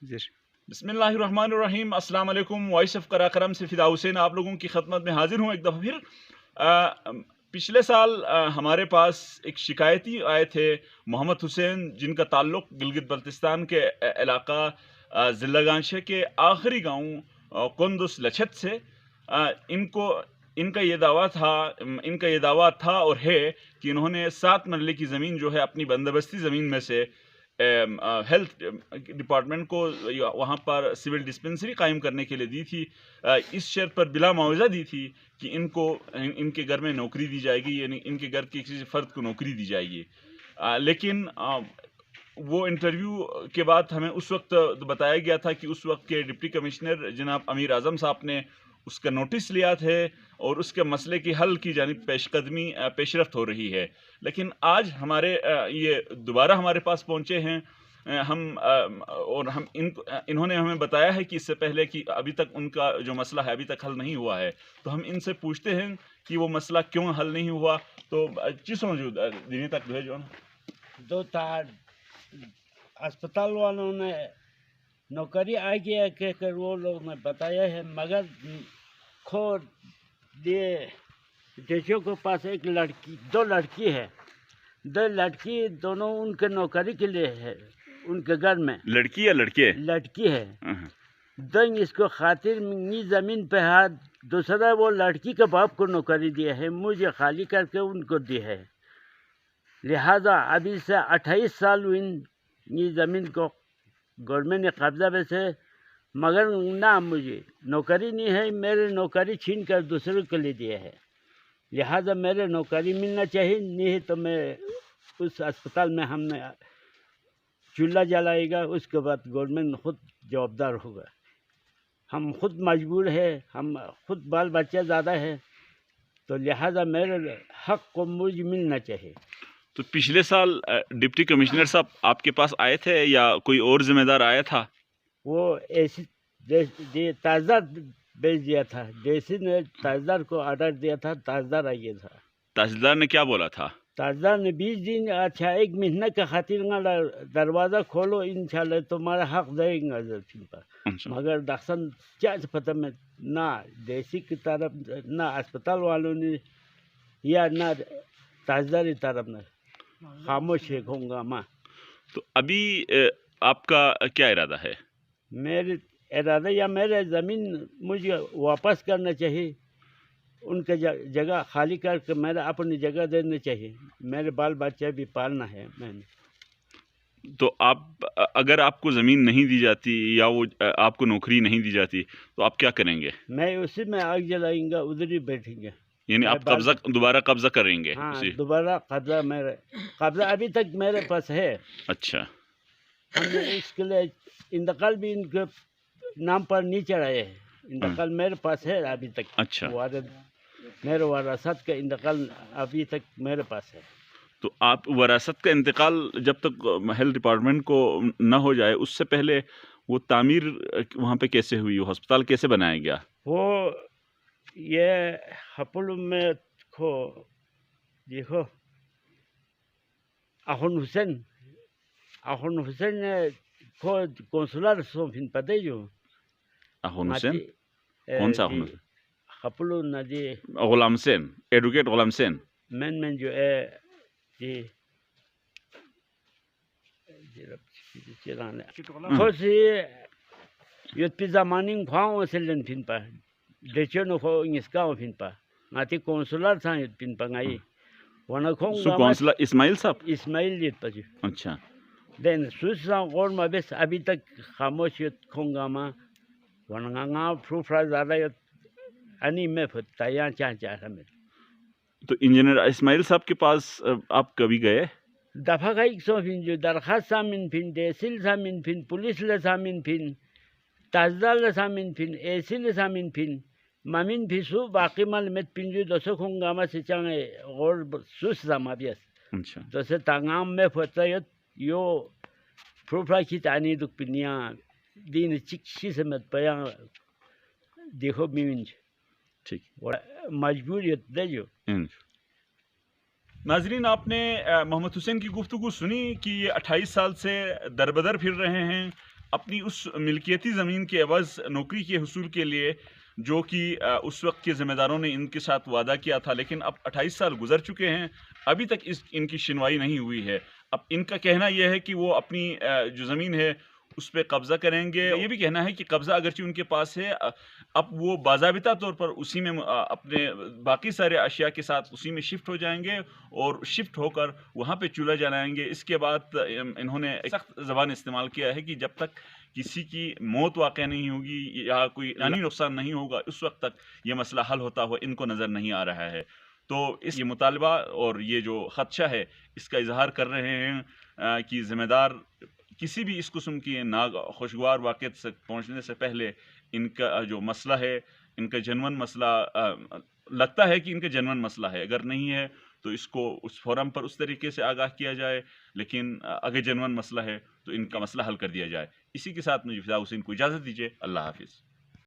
بسم اللہ الرحمن الرحیم. السلام علیکم. وائس آف قراقرم سے فدا حسین آپ لوگوں کی خدمت میں حاضر ہوں ایک دفعہ پھر. پچھلے سال ہمارے پاس ایک شکایتی آئے تھے محمد حسین، جن کا تعلق گلگت بلتستان کے علاقہ ضلع گانشے کے آخری گاؤں کندوس لچھت سے. ان کا یہ دعویٰ تھا اور ہے کہ انہوں نے 7 مرلے کی زمین جو ہے اپنی بندوبستی زمین میں سے ہیلتھ ڈپارٹمنٹ کو وہاں پر سول ڈسپنسری قائم کرنے کے لیے دی تھی، اس شرط پر بلا معاوضہ دی تھی کہ ان کے گھر میں نوکری دی جائے گی، یعنی ان کے گھر کے کسی فرد کو نوکری دی جائے گی. لیکن وہ انٹرویو کے بعد ہمیں اس وقت بتایا گیا تھا کہ اس وقت کے ڈپٹی کمشنر جناب امیر اعظم صاحب نے اس کا نوٹس لیا تھے اور اس کے مسئلے کی حل کی جانب پیش رفت ہو رہی ہے. لیکن آج یہ دوبارہ ہمارے پاس پہنچے ہیں انہوں نے ہمیں بتایا ہے کہ اس سے پہلے کہ ابھی تک ان کا جو مسئلہ ہے ابھی تک حل نہیں ہوا ہے. تو ہم ان سے پوچھتے ہیں کہ وہ مسئلہ کیوں حل نہیں ہوا. تو چیزوں جو دینے تک جو ہے جو دو اسپتال والوں نے نوکری آ گیا کہہ کر وہ لوگ نے بتایا ہے، مگر خود دیشوں کے پاس ایک دو لڑکی ہے، دونوں ان کے نوکری کے لیے ہے. ان کے گھر میں لڑکی یا لڑکے؟ لڑکی ہے. دن اس کو خاطر زمین پہ ہاتھ دوسرا وہ لڑکی کے باپ کو نوکری دیا ہے، مجھے خالی کر کے ان کو دی ہے. لہذا ابھی سے 28 سال یہ زمین کو گورنمنٹ نے قبضہ میں سے، مگر نہ مجھے نوکری نہیں ہے. میرے نوکری چھین کر دوسروں کے لیے دیا ہے. لہذا میرے نوکری ملنا چاہیے، نہیں تو میں اس اسپتال میں ہم نے چولہا جلائے گا. اس کے بعد گورنمنٹ خود جوابدار ہوگا. ہم خود مجبور ہے، ہم خود بال بچہ زیادہ ہے، تو لہذا میرے حق کو مجھے ملنا چاہیے. تو پچھلے سال ڈپٹی کمشنر صاحب آپ کے پاس آئے تھے یا کوئی اور ذمہ دار آیا تھا؟ وہ ایسی تحصیلدار بھیج دیا تھا، ڈیسی نے تحصیلدار کو آرڈر دیا تھا، تحصیلدار آ گیا تھا. تحصیلدار نے کیا بولا تھا؟ تحصیلدار نے 20 دن اچھا 1 مہینہ کا خاطر دروازہ کھولو، انشاءاللہ تمہارا حق دے گا زمین پر. مگر دخصن کیا پتہ میں نہ ڈیسی کی طرف نہ اسپتال والوں نے یا نہ تحصیلدار کی طرف نے خاموش ہے گھونگا ماں. تو ابھی آپ کا کیا ارادہ ہے؟ میرے ارادہ یا میرے زمین مجھے واپس کرنا چاہیے، ان کے جگہ خالی کر کے میرا اپنی جگہ دینا چاہیے. میرے بال بچہ بھی پالنا ہے میں نے. تو اگر آپ کو زمین نہیں دی جاتی یا وہ آپ کو نوکری نہیں دی جاتی تو آپ کیا کریں گے؟ میں اسی میں آگ جلائیں گا، ادھر ہی بیٹھیں گے. یعنی آپ دوبارہ قبضہ کریں گے؟ ہاں دوبارہ قبضہ ابھی تک میرے پاس ہے. اچھا. ہم نے اس کے لیے انتقال بھی ان کے نام پر نہیں چڑھائے ہے، انتقال میرے پاس ہے ابھی تک. اچھا. میرے وراثت کا انتقال ابھی تک میرے پاس ہے. تو آپ وراثت کا انتقال جب تک ہیلتھ ڈپارٹمنٹ کو نہ ہو جائے اس سے پہلے وہ تعمیر وہاں پہ کیسے ہوئی، وہ ہسپتال کیسے بنایا گیا؟ وہ یہ ہپل میں دیکھو اخن حسین نے کونسلر سوفین پتہ جو اخن حسین کون سا اخن حسین؟ ہپل ندی غلام حسین، ایڈوکیٹ غلام حسین مین جو ہے جی خوشی یوت پی زمانین خواہوں سلن پھن پا ڈیچو نو خو انگسکاؤں پھن پا ناتی کونسلر تھا یوت پھن پا گائی وانا کھوں گا کونسلر اسماعیل صاحب؟ اسماعیل یوت پا جو. اچھا. دین سوچ سا غور ما بیس ابھی تک خاموش یوت کھوں گا ما وانا گا پروفرا زیادہ یوت انی میں پھتا یا چاہ ہمیں. تو انجینئر اسماعیل صاحب کے پاس آپ کبھی گئے؟ دفعہ گئی سو پھن جو درخواست سامن پھن، دیسل سامن پھن، پولیس لے سامن پھن، تحصیلدار لے سامن پھن، ایسی لے سامن پھن، مامن پھسو باقی مال مت پھن جو دوسرے کھوں گا ما سے چاہے غور سوس زما بیس. اچھا. دوسرے تانگام میں پھتا یو پروفرا کی تانی دک پنیا دین چکشی سے مت پیا دیکھو میونج. ٹھیک. مجبوریت دے جو. ناظرین، آپ نے محمد حسین کی گفتگو سنی کہ یہ 28 سال سے دربدر پھر رہے ہیں اپنی اس ملکیتی زمین کے عوض نوکری کے حصول کے لیے، جو کہ اس وقت کے ذمہ داروں نے ان کے ساتھ وعدہ کیا تھا، لیکن اب 28 سال گزر چکے ہیں، ابھی تک ان کی شنوائی نہیں ہوئی ہے۔ اب ان کا کہنا یہ ہے کہ وہ اپنی جو زمین ہے اس پہ قبضہ کریں گے۔ یہ بھی کہنا ہے کہ قبضہ اگرچہ ان کے پاس ہے، اب وہ باضابطہ طور پر اسی میں اپنے باقی سارے اشیاء کے ساتھ اسی میں شفٹ ہو جائیں گے، اور شفٹ ہو کر وہاں پہ چولہا جلائیں گے۔ اس کے بعد انہوں نے سخت زبان استعمال کیا ہے کہ جب تک کسی کی موت واقع نہیں ہوگی یا کوئی جانی نقصان نہیں ہوگا، اس وقت تک یہ مسئلہ حل ہوتا ہوا ان کو نظر نہیں آ رہا ہے۔ تو یہ مطالبہ اور یہ جو خدشہ ہے، اس کا اظہار کر رہے ہیں کہ ذمہ دار کسی بھی اس قسم کی خوشگوار واقعات سے پہنچنے سے پہلے ان کا جو مسئلہ ہے، ان کا جنون مسئلہ لگتا ہے کہ ان کا جنون مسئلہ ہے، اگر نہیں ہے تو اس کو اس فورم پر اس طریقے سے آگاہ کیا جائے، لیکن اگر جنون مسئلہ ہے تو ان کا مسئلہ حل کر دیا جائے۔ اسی کے ساتھ مجھے فدا حسین کو اجازت دیجیے۔ اللہ حافظ۔